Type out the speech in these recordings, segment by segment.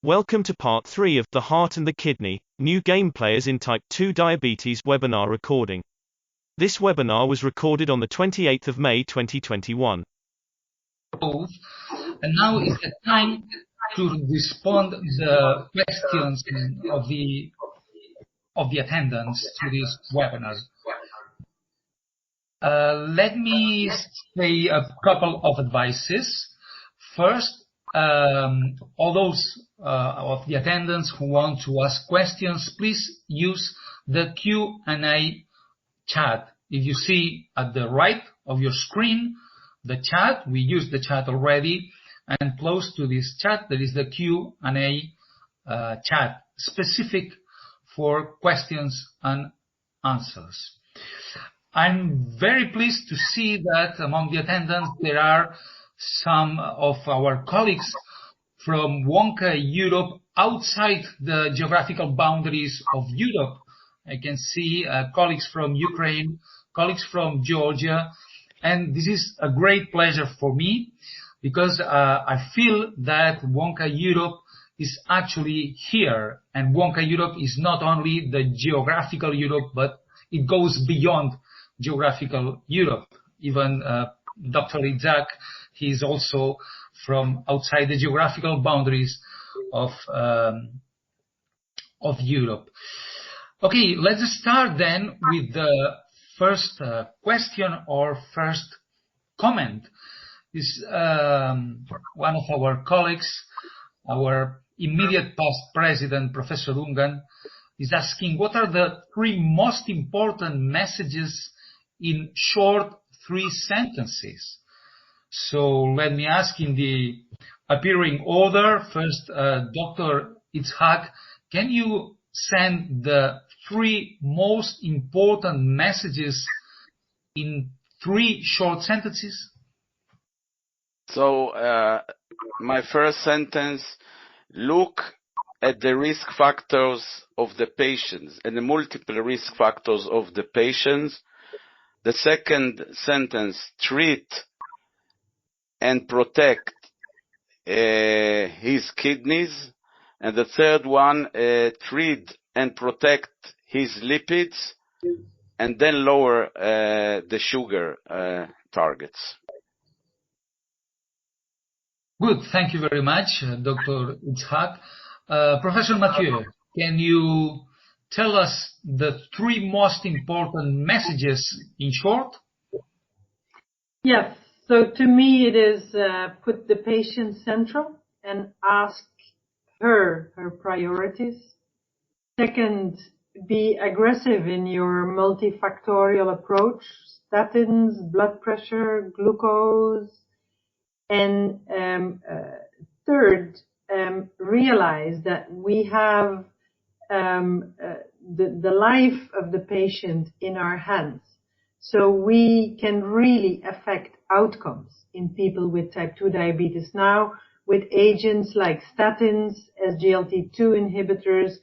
Welcome to part 3 of The Heart and the Kidney, New Game Players in Type 2 Diabetes webinar recording. This webinar was recorded on the 28th of May 2021. And now is the time to respond to the questions of the attendants to this webinar. Let me say a couple of advices. First, all those of the attendants who want to ask questions, please use the Q&A chat. If you see at the right of your screen, the chat, we used the chat already, and close to this chat, there is the Q&A chat, specific for questions and answers. I'm very pleased to see that among the attendants, there are some of our colleagues from Wonka Europe outside the geographical boundaries of Europe. I can see colleagues from Ukraine, colleagues from Georgia, and this is a great pleasure for me because I feel that Wonka Europe is actually here, and Wonka Europe is not only the geographical Europe, but it goes beyond geographical Europe. Even Dr Itzhak, he is also from outside the geographical boundaries of Europe. Okay, let's start then with the first question or first comment. Is one of our colleagues, our immediate past president, Professor Ungan, is asking, what are the 3 most important messages in short 3 sentences? So let me ask in the appearing order. First, Dr Itzhak, can you send the 3 most important messages in 3 short sentences? So, my first sentence, look at the risk factors of the patients and the multiple risk factors of the patients. The second sentence, treat and protect his kidneys. And the third one, treat and protect his lipids, and then lower the sugar targets. Good, thank you very much, Dr. Itzhak. Professor Mathieu, can you tell us the 3 most important messages in short? Yes, so to me it is put the patient central and ask her priorities. Second, be aggressive in your multifactorial approach, statins, blood pressure, glucose. And third, realize that we have the life of the patient in our hands. So we can really affect outcomes in people with type 2 diabetes now with agents like statins, SGLT2 inhibitors,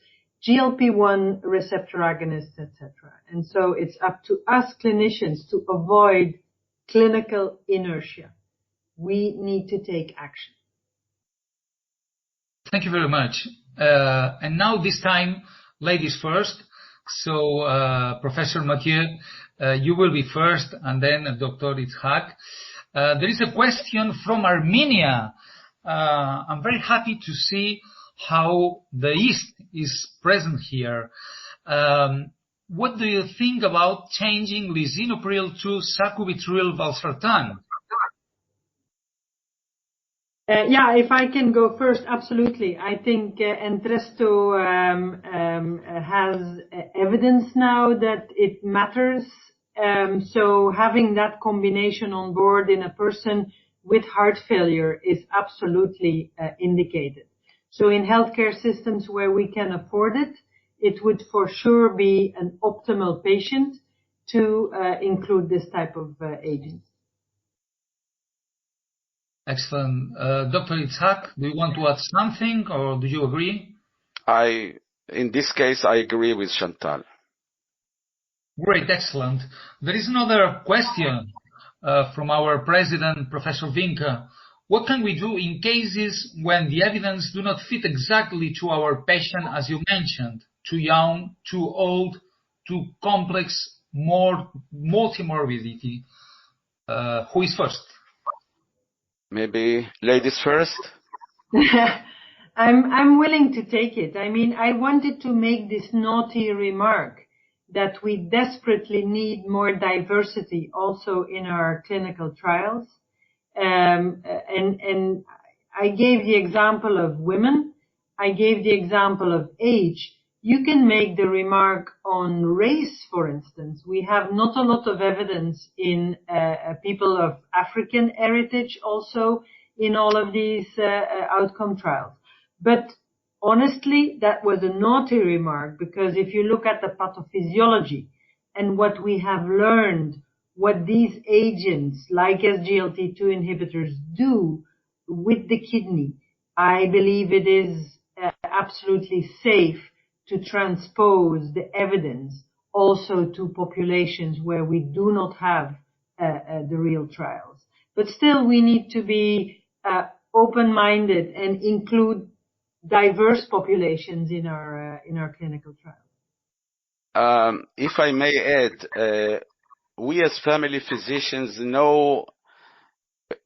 GLP-1 receptor agonists, etc. And so it's up to us clinicians to avoid clinical inertia. We need to take action. Thank you very much. And now this time, ladies first. So, Professor Mathieu, you will be first, and then Dr. Itzhak. There is a question from Armenia. I'm very happy to see how the East is present here. What do you think about changing lisinopril to sacubitril valsartan? Yeah, if I can go first, absolutely. I think Entresto has evidence now that it matters. So having that combination on board in a person with heart failure is absolutely indicated. So in healthcare systems where we can afford it, it would for sure be an optimal patient to include this type of agent. Excellent. Dr. Itzhak, do you want to add something, or do you agree? In this case, I agree with Chantal. Great, excellent. There is another question from our president, Professor Vinca. what can we do in cases when the evidence do not fit exactly to our patient, as you mentioned, too young, too old, too complex, more multimorbidity? Who is first? Maybe ladies first. I'm willing to take it. I mean, I wanted to make this naughty remark that we desperately need more diversity also in our clinical trials. And I gave the example of women. I gave the example of age. You can make the remark on race, for instance. We have not a lot of evidence in people of African heritage also in all of these outcome trials. But honestly, that was a naughty remark, because if you look at the pathophysiology and what we have learned, what these agents like SGLT2 inhibitors do with the kidney, I believe it is absolutely safe to transpose the evidence also to populations where we do not have the real trials. But still, we need to be open-minded and include diverse populations in our clinical trials. If I may add, we as family physicians know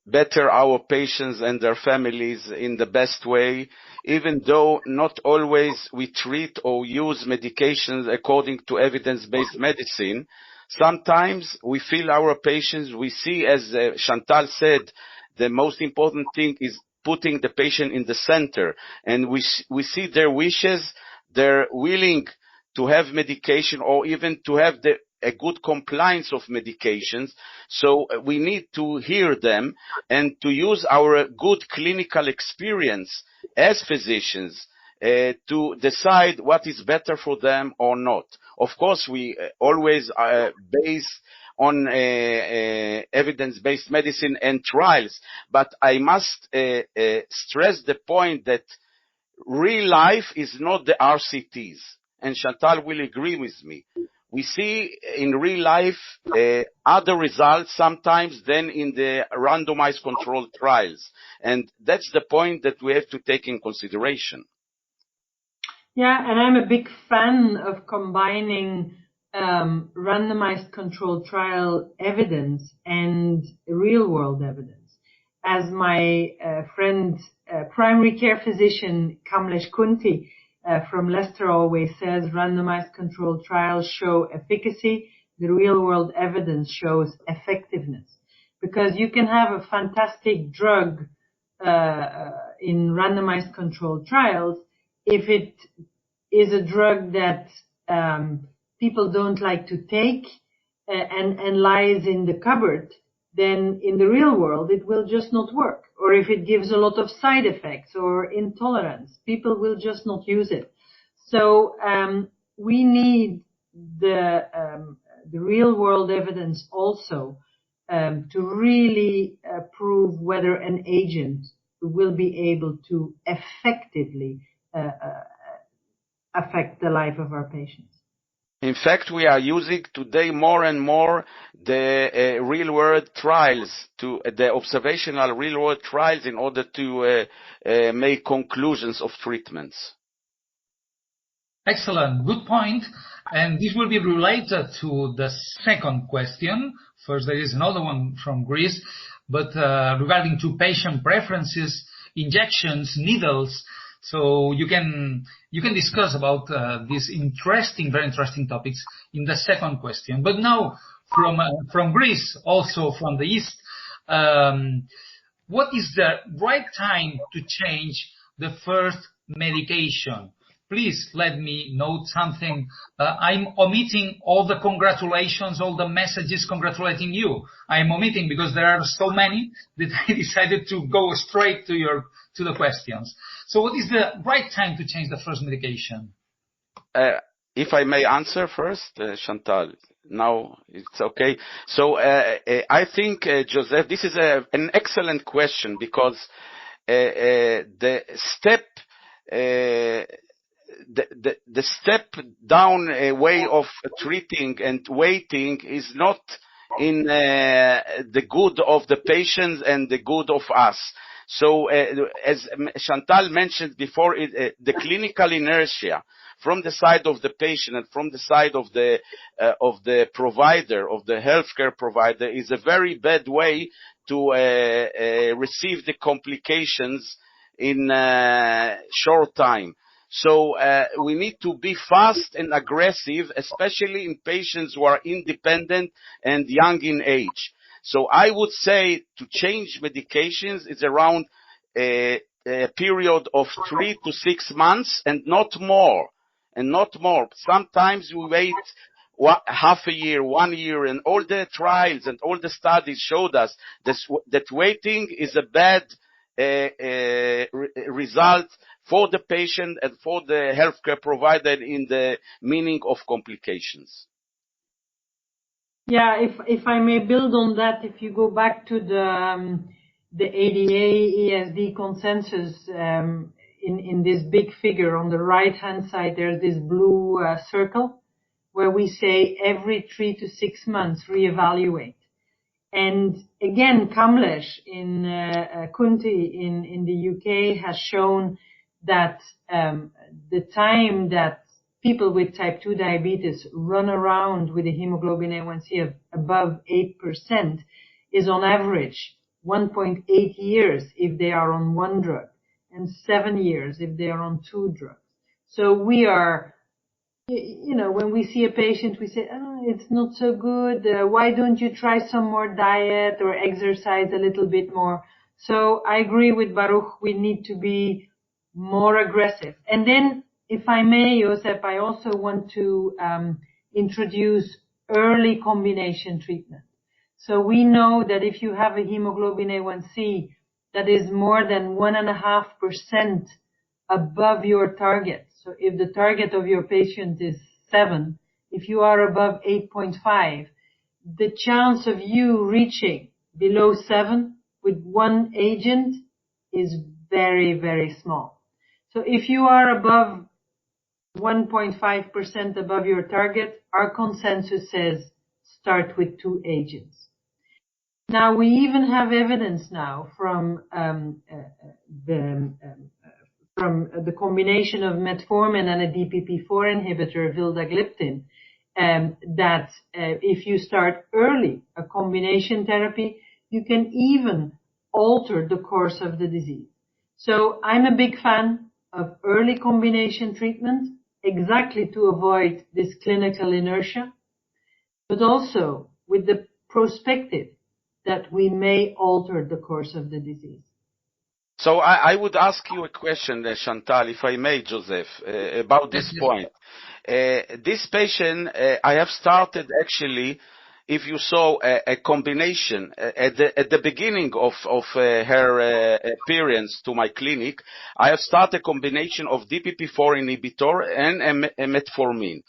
better our patients and their families in the best way, even though not always we treat or use medications according to evidence-based medicine. Sometimes we feel our patients, we see, as Chantal said, the most important thing is putting the patient in the center, and we see their wishes, they're willing to have medication or even to have a good compliance of medications. So we need to hear them and to use our good clinical experience as physicians to decide what is better for them or not. Of course, we always base on evidence-based medicine and trials, but I must stress the point that real life is not the RCTs, and Chantal will agree with me. We see in real life other results sometimes than in the randomized controlled trials, and that's the point that we have to take in consideration. Yeah, and I'm a big fan of combining randomized controlled trial evidence and real-world evidence. As my friend, primary care physician Kamlesh Kunti from Leicester always says, randomized controlled trials show efficacy, the real-world evidence shows effectiveness. Because you can have a fantastic drug in randomized controlled trials, if it is a drug that people don't like to take and lies in the cupboard, then in the real world it will just not work. Or if it gives a lot of side effects or intolerance, people will just not use it. So we need the real world evidence also to really prove whether an agent will be able to effectively affect the life of our patients. In fact, we are using today more and more the real-world trials, the observational real-world trials, in order to make conclusions of treatments. Excellent, good point. And this will be related to the second question. First, there is another one from Greece, but regarding to patient preferences, injections, needles. So you can discuss about these very interesting topics in the second question. But now from Greece, also from the East, what is the right time to change the first medication? Please let me note something. I'm omitting all the congratulations, all the messages congratulating you. I'm omitting because there are so many that I decided to go straight to the questions. So what is the right time to change the first medication? If I may answer first, Chantal. Now it's okay. So I think, Joseph, this is an excellent question, because the step down way of treating and waiting is not in the good of the patients and the good of us. So, as Chantal mentioned before, the clinical inertia from the side of the patient and from the side of the provider, of the healthcare provider, is a very bad way to receive the complications in short time. So we need to be fast and aggressive, especially in patients who are independent and young in age. So I would say to change medications is around a period of 3 to 6 months and not more. Sometimes we wait half a year, 1 year, and all the trials and all the studies showed us that waiting is a bad result for the patient and for the healthcare provider in the meaning of complications. Yeah, if I may build on that, if you go back to the ADA ESD consensus in this big figure on the right hand side, there's this blue circle where we say every 3 to 6 months reevaluate. And again, Kamlesh in Kunti in the UK has shown that the time that people with type 2 diabetes run around with a hemoglobin A1C of above 8% is on average 1.8 years if they are on one drug and 7 years if they are on 2 drugs. So we are, when we see a patient, we say, oh, it's not so good. Why don't you try some more diet or exercise a little bit more? So I agree with Baruch. We need to be more aggressive. And then, if I may, Josep, I also want to introduce early combination treatment. So we know that if you have a hemoglobin A1C that is more than 1.5% above your target, so if the target of your patient is 7, if you are above 8.5, the chance of you reaching below 7 with one agent is very, very small. So if you are above 1.5% above your target, our consensus says start with 2 agents. Now, we even have evidence now from the combination of metformin and a DPP-4 inhibitor, vildagliptin, that if you start early a combination therapy, you can even alter the course of the disease. So I'm a big fan of early combination treatment, exactly to avoid this clinical inertia, but also with the perspective that we may alter the course of the disease. So I would ask you a question, Chantal, if I may, Joseph, about this point. This patient, I have started actually, if you saw a combination at the beginning of her appearance to my clinic, I have started a combination of DPP-4 inhibitor and a metformin.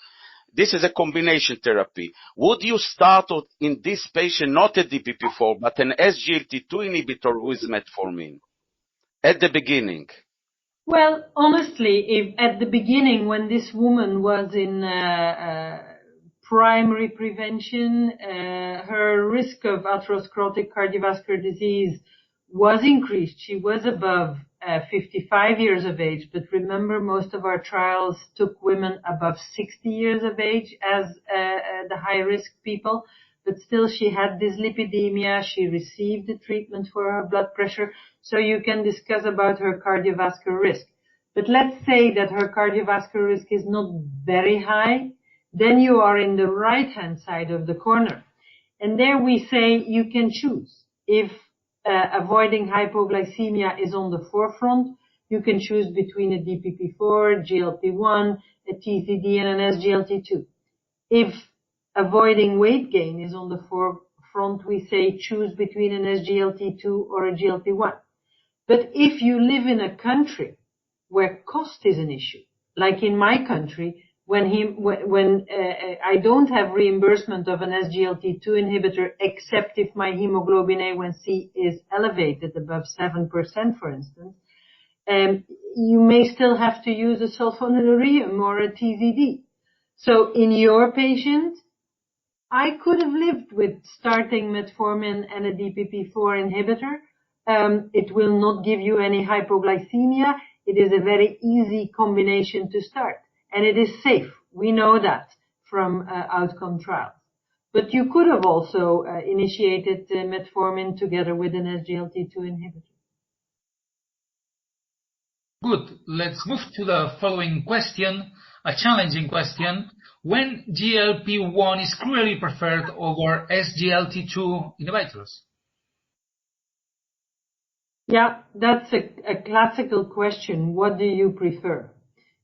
This is a combination therapy. Would you start in this patient not a DPP-4 but an SGLT2 inhibitor with metformin at the beginning? Well, honestly, if at the beginning when this woman was in primary prevention, her risk of atherosclerotic cardiovascular disease was increased. She was above 55 years of age, but remember, most of our trials took women above 60 years of age as the high-risk people, but still she had dyslipidemia, she received the treatment for her blood pressure, so you can discuss about her cardiovascular risk. But let's say that her cardiovascular risk is not very high, then you are in the right-hand side of the corner. And there we say you can choose. If avoiding hypoglycemia is on the forefront, you can choose between a DPP-4, GLP-1, a TZD, and an SGLT2. If avoiding weight gain is on the forefront, we say choose between an SGLT2 or a GLP-1. But if you live in a country where cost is an issue, like in my country, when I don't have reimbursement of an SGLT2 inhibitor except if my hemoglobin A1C is elevated above 7%, for instance, you may still have to use a sulfonylureum or a TZD. So in your patient, I could have lived with starting metformin and a DPP-4 inhibitor, It will not give you any hypoglycemia. It is a very easy combination to start, and it is safe. We know that from outcome trials. But you could have also initiated metformin together with an SGLT2 inhibitor. Good. Let's move to the following question, a challenging question. When GLP-1 is clearly preferred over SGLT2 inhibitors? Yeah, that's a classical question. What do you prefer?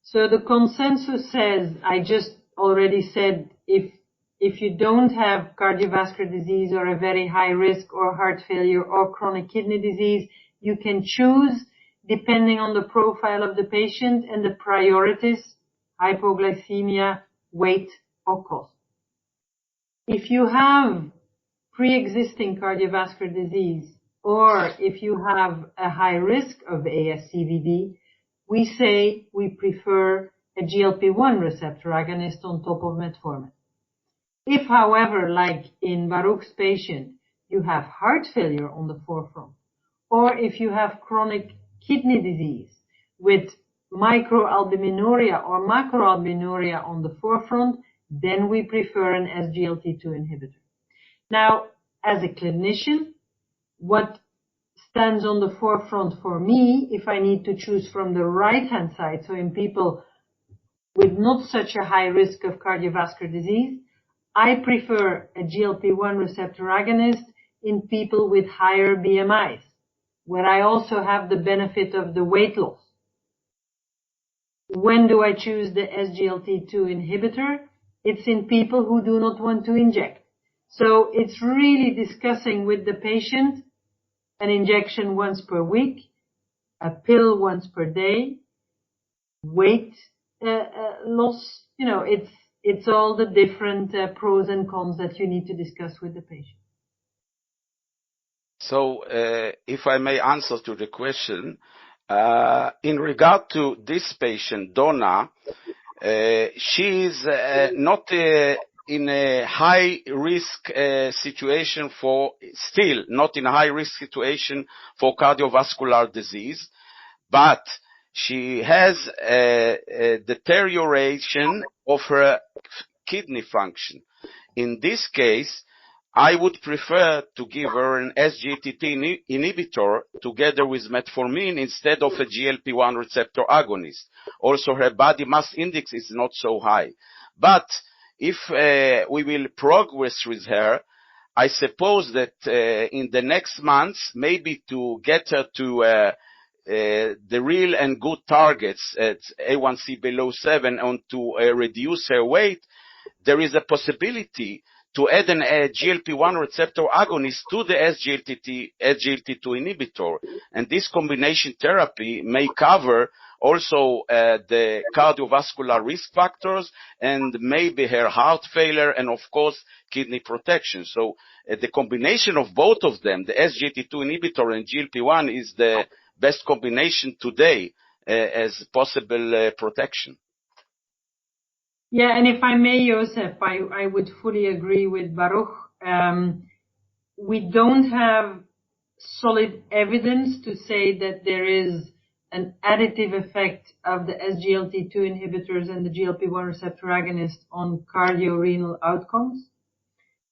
So the consensus says, I just already said, if you don't have cardiovascular disease or a very high risk or heart failure or chronic kidney disease, you can choose depending on the profile of the patient and the priorities, hypoglycemia, weight, or cost. If you have pre-existing cardiovascular disease, or if you have a high risk of ASCVD, we say we prefer a GLP-1 receptor agonist on top of metformin. If, however, like in Baruch's patient, you have heart failure on the forefront, or if you have chronic kidney disease with microalbuminuria or macroalbuminuria on the forefront, then we prefer an SGLT2 inhibitor. Now, as a clinician, what stands on the forefront for me, if I need to choose from the right-hand side, so in people with not such a high risk of cardiovascular disease, I prefer a GLP-1 receptor agonist in people with higher BMIs, where I also have the benefit of the weight loss. When do I choose the SGLT2 inhibitor? It's in people who do not want to inject. So it's really discussing with the patient an injection once per week, a pill once per day, weight loss. It's all the different pros and cons that you need to discuss with the patient. So, if I may answer to the question, in regard to this patient, Donna, she is not in a high risk situation still not in a high risk situation for cardiovascular disease, but she has a deterioration of her kidney function. In this case, I would prefer to give her an SGLT2 inhibitor together with metformin instead of a GLP-1 receptor agonist. Also, her body mass index is not so high. But if we will progress with her, I suppose that in the next months, maybe to get her to the real and good targets at A1C below 7 and to reduce her weight, there is a possibility to add an GLP-1 receptor agonist to the SGLT2 inhibitor. And this combination therapy may cover also the cardiovascular risk factors and maybe her heart failure and, of course, kidney protection. So the combination of both of them, the SGLT2 inhibitor and GLP-1, is the best combination today as possible protection. Yeah, and if I may, Josep, I would fully agree with Baruch. We don't have solid evidence to say that there is an additive effect of the SGLT2 inhibitors and the GLP-1 receptor agonist on cardiorenal outcomes.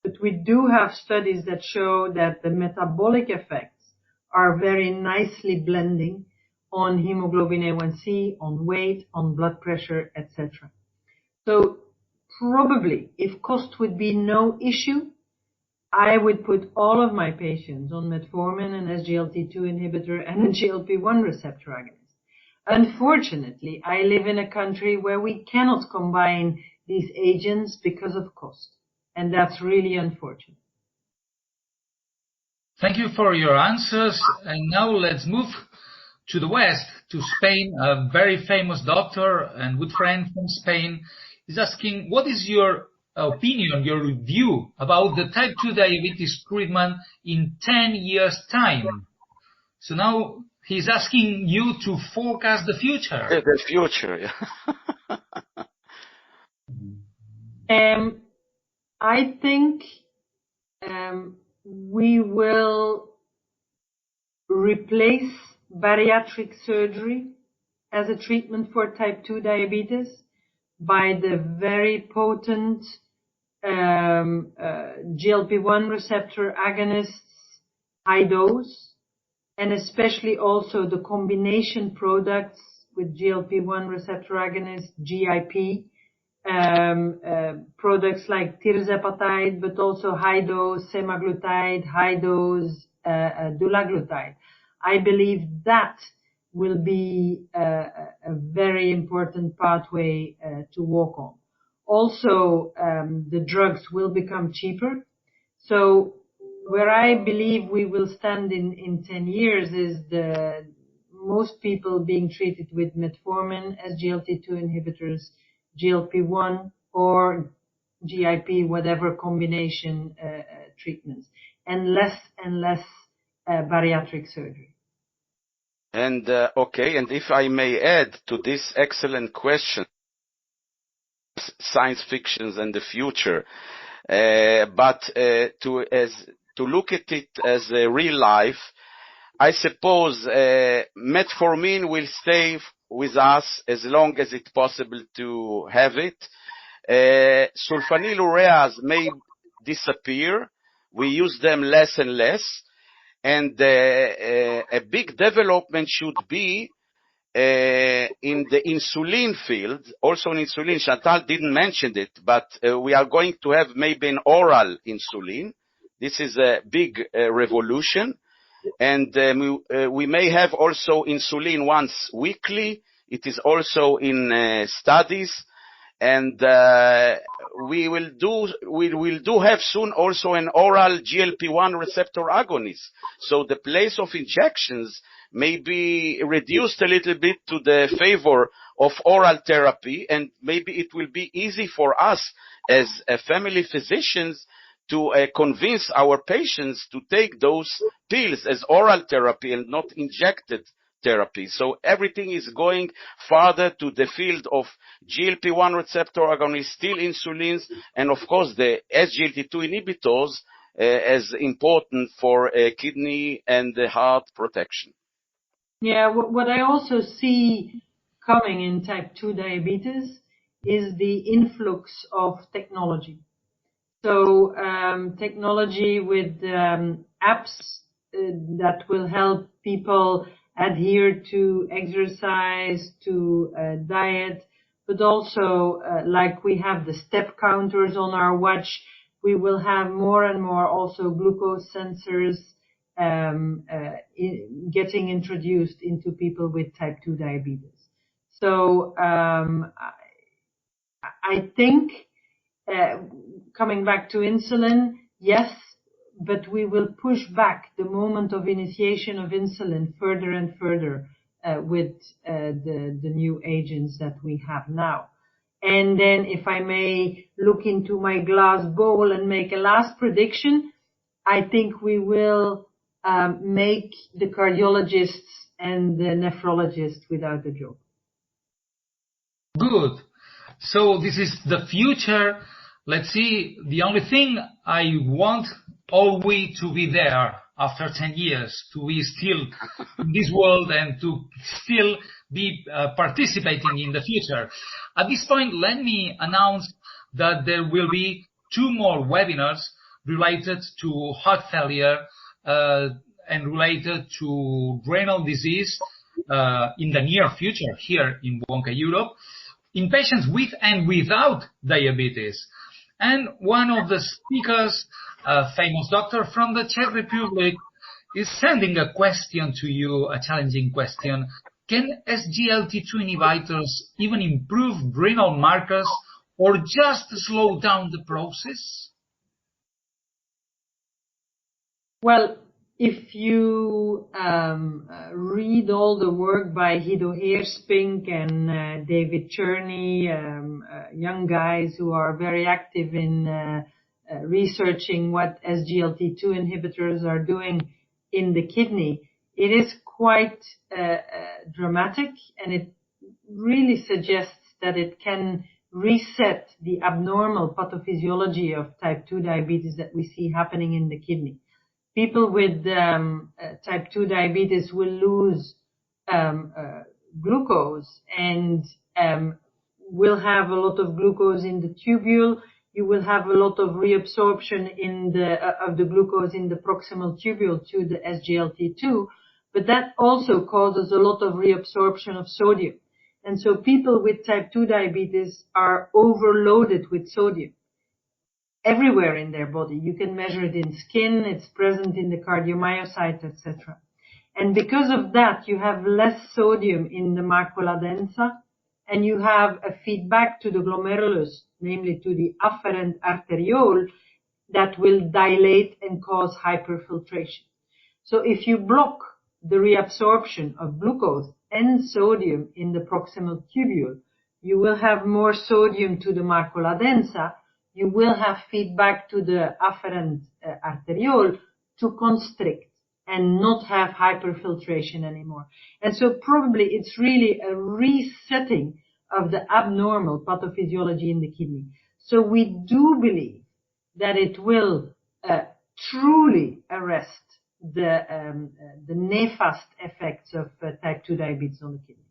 But we do have studies that show that the metabolic effects are very nicely blending on hemoglobin A1C, on weight, on blood pressure, etc. So probably, if cost would be no issue, I would put all of my patients on metformin, an SGLT2 inhibitor, and a GLP-1 receptor agonist. Unfortunately, I live in a country where we cannot combine these agents because of cost, and that's really unfortunate. Thank you for your answers. And now let's move to the West, to Spain. A very famous doctor and good friend from Spain is asking, what is your opinion, your review about the type 2 diabetes treatment in 10 years' time? So now he's asking you to forecast the future. The future, yeah. I think we will replace bariatric surgery as a treatment for type 2 diabetes by the very potent GLP-1 receptor agonists, high dose, and especially also the combination products with GLP-1 receptor agonists, GIP, products like tirzepatide, but also high dose semaglutide, high dose dulaglutide. I believe that will be a very important pathway to walk on. Also, the drugs will become cheaper. So where I believe we will stand in 10 years is most people being treated with metformin, SGLT2 inhibitors, GLP-1 or GIP, whatever combination treatments, and less bariatric surgery. And okay, and if I may add to this excellent question, science fictions and the future, but to look at it as a real life, I suppose metformin will stay with us as long as it's possible to have it. Sulfonylureas may disappear. We use them less and less. And a big development should be in the insulin field. Also in insulin, Chantal didn't mention it, but we are going to have maybe an oral insulin. This is a big revolution. And we may have also insulin once weekly. It is also in studies. And we will have soon also an oral GLP-1 receptor agonist. So the place of injections may be reduced a little bit to the favor of oral therapy, and maybe it will be easy for us as family physicians to convince our patients to take those pills as oral therapy and not injected therapy. So everything is going farther to the field of GLP-1 receptor agonists, still insulins, and of course the SGLT2 inhibitors as important for kidney and the heart protection. Yeah, what I also see coming in type 2 diabetes is the influx of technology. So technology with apps that will help people adhere to exercise, to diet, but also like we have the step counters on our watch, we will have more and more also glucose sensors getting introduced into people with type 2 diabetes. So I think coming back to insulin, yes, but we will push back the moment of initiation of insulin further and further with the new agents that we have now. And then if I may look into my glass bowl and make a last prediction, I think we will make the cardiologists and the nephrologists without a job. Good. So this is the future. Let's see. The only thing I want all we to be there after 10 years, to be still in this world and to still be participating in the future. At this point, let me announce that there will be 2 more webinars related to heart failure and related to renal disease in the near future here in Wonka, Europe, in patients with and without diabetes. And one of the speakers, a famous doctor from the Czech Republic, is sending a question to you, a challenging question. Can SGLT2 inhibitors even improve renal markers or just slow down the process? Well, if you read all the work by Guido Heerspink and David Cherney, young guys who are very active in researching what SGLT2 inhibitors are doing in the kidney, it is quite dramatic, and it really suggests that it can reset the abnormal pathophysiology of type 2 diabetes that we see happening in the kidney. people with type 2 diabetes will lose glucose and will have a lot of glucose in the tubule. You will have a lot of reabsorption of the glucose in the proximal tubule to the SGLT2, but that also causes a lot of reabsorption of sodium. And so people with type 2 diabetes are overloaded with sodium everywhere in their body. You can measure it in skin, it's present in the cardiomyocytes, etc. And because of that, you have less sodium in the macula densa, and you have a feedback to the glomerulus, namely to the afferent arteriole, that will dilate and cause hyperfiltration. So if you block the reabsorption of glucose and sodium in the proximal tubule, you will have more sodium to the macula densa, you will have feedback to the afferent arteriole to constrict and not have hyperfiltration anymore. And so probably it's really a resetting of the abnormal pathophysiology in the kidney. So we do believe that it will truly arrest the nefast effects of type 2 diabetes on the kidney.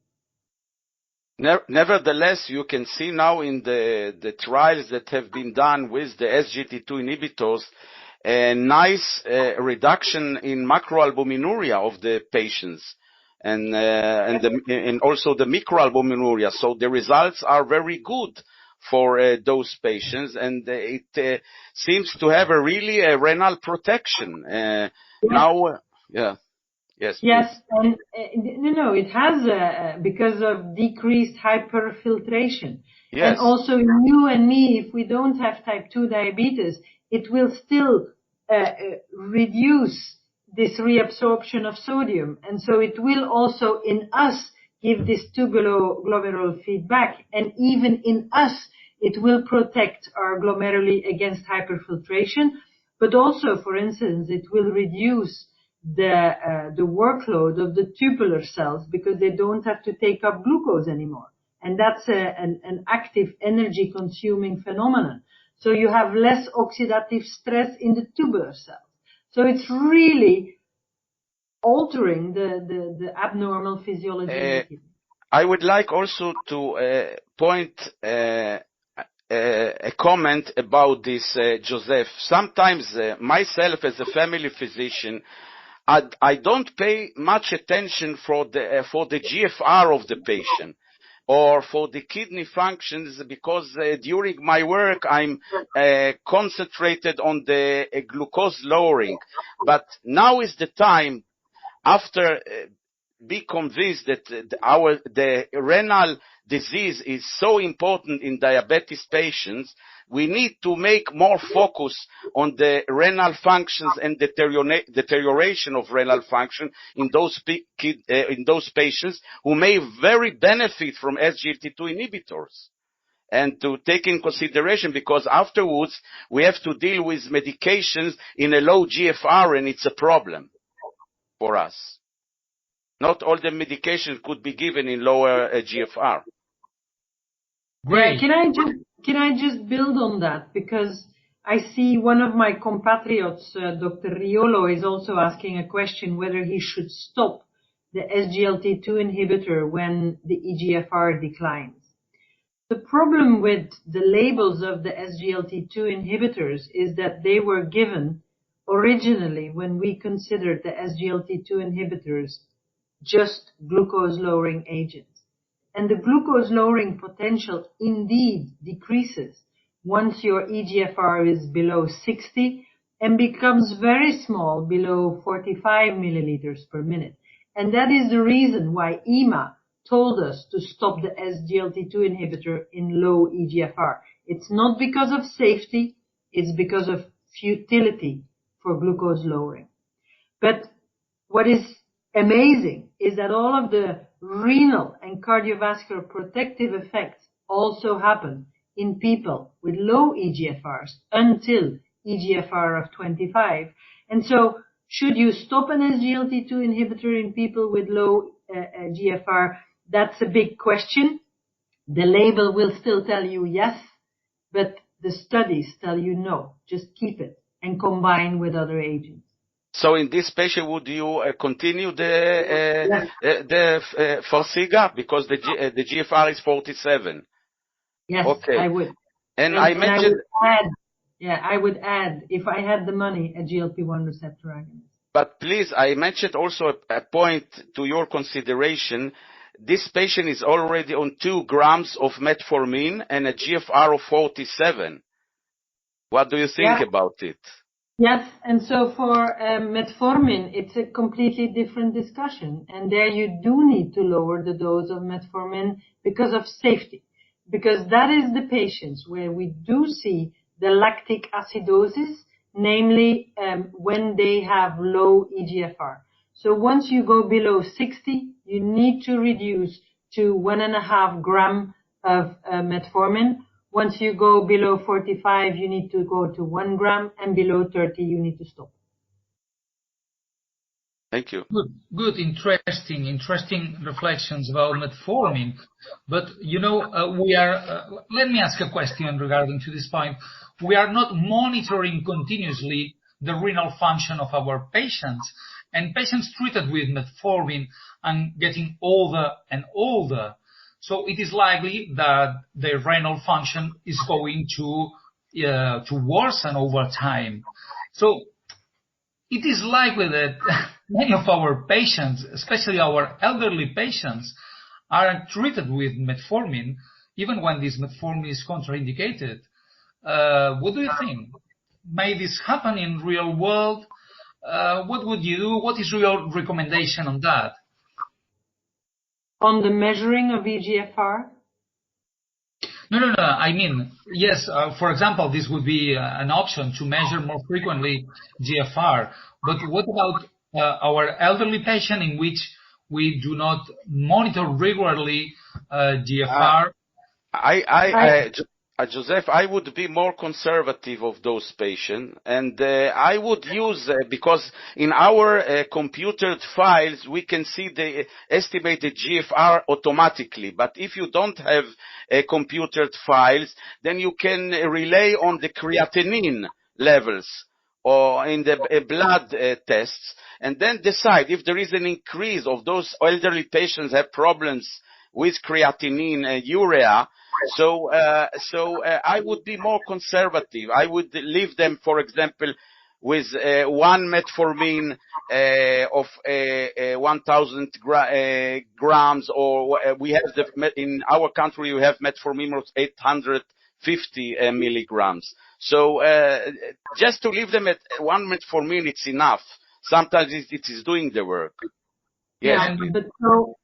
Nevertheless, you can see now in the trials that have been done with the SGLT2 inhibitors a nice reduction in macroalbuminuria of the patients and also the microalbuminuria. So the results are very good for those patients, and it seems to have a really renal protection. Now, yeah. Yes. Yes, and it has because of decreased hyperfiltration. Yes. And also you and me, if we don't have type 2 diabetes, it will still reduce this reabsorption of sodium. And so it will also in us give this tubuloglomerular feedback. And even in us, it will protect our glomeruli against hyperfiltration. But also, for instance, it will reduce the workload of the tubular cells because they don't have to take up glucose anymore. And that's an active energy consuming phenomenon. So you have less oxidative stress in the tubular cells. So it's really altering the abnormal physiology in the kidney. I would like also to point a comment about this, Joseph. Sometimes myself as a family physician, I don't pay much attention for the GFR of the patient or for the kidney functions because during my work I'm concentrated on the glucose lowering. But now is the time, after be convinced that the renal disease is so important in diabetes patients, we need to make more focus on the renal functions and deterioration of renal function in those patients who may very benefit from SGLT2 inhibitors. And to take in consideration, because afterwards we have to deal with medications in a low GFR, and it's a problem for us. Not all the medications could be given in lower GFR. Great. Can I just build on that? Because I see one of my compatriots, Dr. Riolo, is also asking a question whether he should stop the SGLT2 inhibitor when the eGFR declines. The problem with the labels of the SGLT2 inhibitors is that they were given originally when we considered the SGLT2 inhibitors just glucose-lowering agents. And the glucose-lowering potential indeed decreases once your eGFR is below 60 and becomes very small, below 45 milliliters per minute. And that is the reason why EMA told us to stop the SGLT2 inhibitor in low eGFR. It's not because of safety, it's because of futility for glucose lowering. But what is amazing is that all of the renal and cardiovascular protective effects also happen in people with low eGFRs until eGFR of 25. And so should you stop an SGLT2 inhibitor in people with low GFR? That's a big question. The label will still tell you yes, but the studies tell you no. Just keep it and combine with other agents. So in this patient, would you continue the Vilaseca because the GFR is 47? Yes, Okay. I would. And I mentioned. I would add, if I had the money, a GLP-1 receptor agonist. But please, I mentioned also a point to your consideration. This patient is already on 2 grams of metformin and a GFR of 47. What do you think about it? Yes, and so for metformin, it's a completely different discussion. And there you do need to lower the dose of metformin because of safety. Because that is the patients where we do see the lactic acidosis, namely when they have low eGFR. So once you go below 60, you need to reduce to 1.5 gram of metformin. Once you go below 45, you need to go to 1 gram, and below 30, you need to stop. Thank you. Good, interesting reflections about metformin. But we are. Let me ask a question regarding to this point. We are not monitoring continuously the renal function of our patients, and patients treated with metformin and getting older and older. So it is likely that their renal function is going to worsen over time. So it is likely that many of our patients, especially our elderly patients, are treated with metformin, even when this metformin is contraindicated. What do you think? May this happen in real world? What would you do? What is your recommendation on that? On the measuring of eGFR? No. I mean, yes, for example, this would be an option to measure more frequently GFR. But what about our elderly patient in which we do not monitor regularly GFR? Joseph, I would be more conservative of those patients, and I would use, because in our computed files, we can see the estimated GFR automatically. But if you don't have computed files, then you can rely on the creatinine levels or in the blood tests, and then decide if there is an increase of those elderly patients have problems with creatinine and urea. So I would be more conservative. I would leave them, for example, with 1 metformin of 1,000 grams, or we have in our country we have metformin of 850 milligrams. So just to leave them at 1 metformin, it's enough. Sometimes it is doing the work. Yes, yeah, but so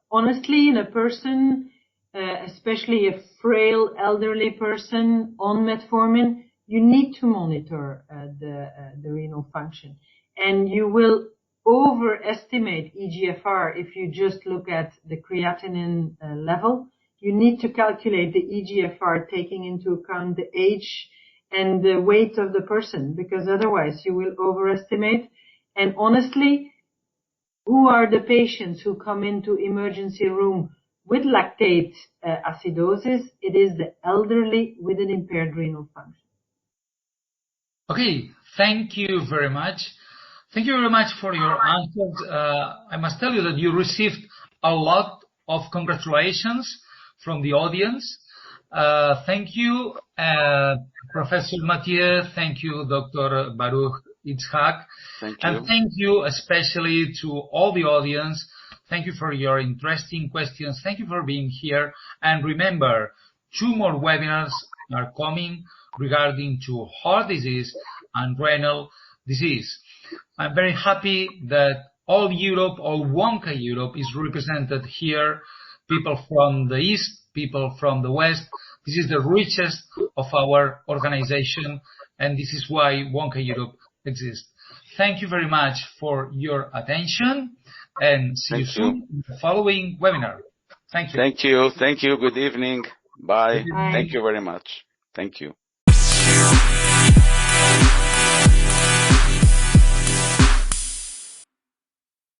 honestly, in a person, especially a frail elderly person on metformin, you need to monitor the renal function. And you will overestimate eGFR if you just look at the creatinine level. You need to calculate the eGFR taking into account the age and the weight of the person, because otherwise you will overestimate. And honestly, who are the patients who come into emergency room with lactate acidosis? It is the elderly with an impaired renal function. Okay, thank you very much. Thank you very much for your answers. I must tell you that you received a lot of congratulations from the audience. Thank you, Professor Mathieu. Thank you, Dr. Baruch Itzhak. Thank you. And thank you especially to all the audience. Thank you for your interesting questions. Thank you for being here. And remember, 2 more webinars are coming regarding to heart disease and renal disease. I'm very happy that all Europe, all Wonka Europe is represented here. People from the East, people from the West. This is the richest of our organization, and this is why Wonka Europe exists. Thank you very much for your attention, and see you soon in the following webinar. Thank you. Thank you. Thank you. Good evening. Bye. Bye. Thank you very much. Thank you.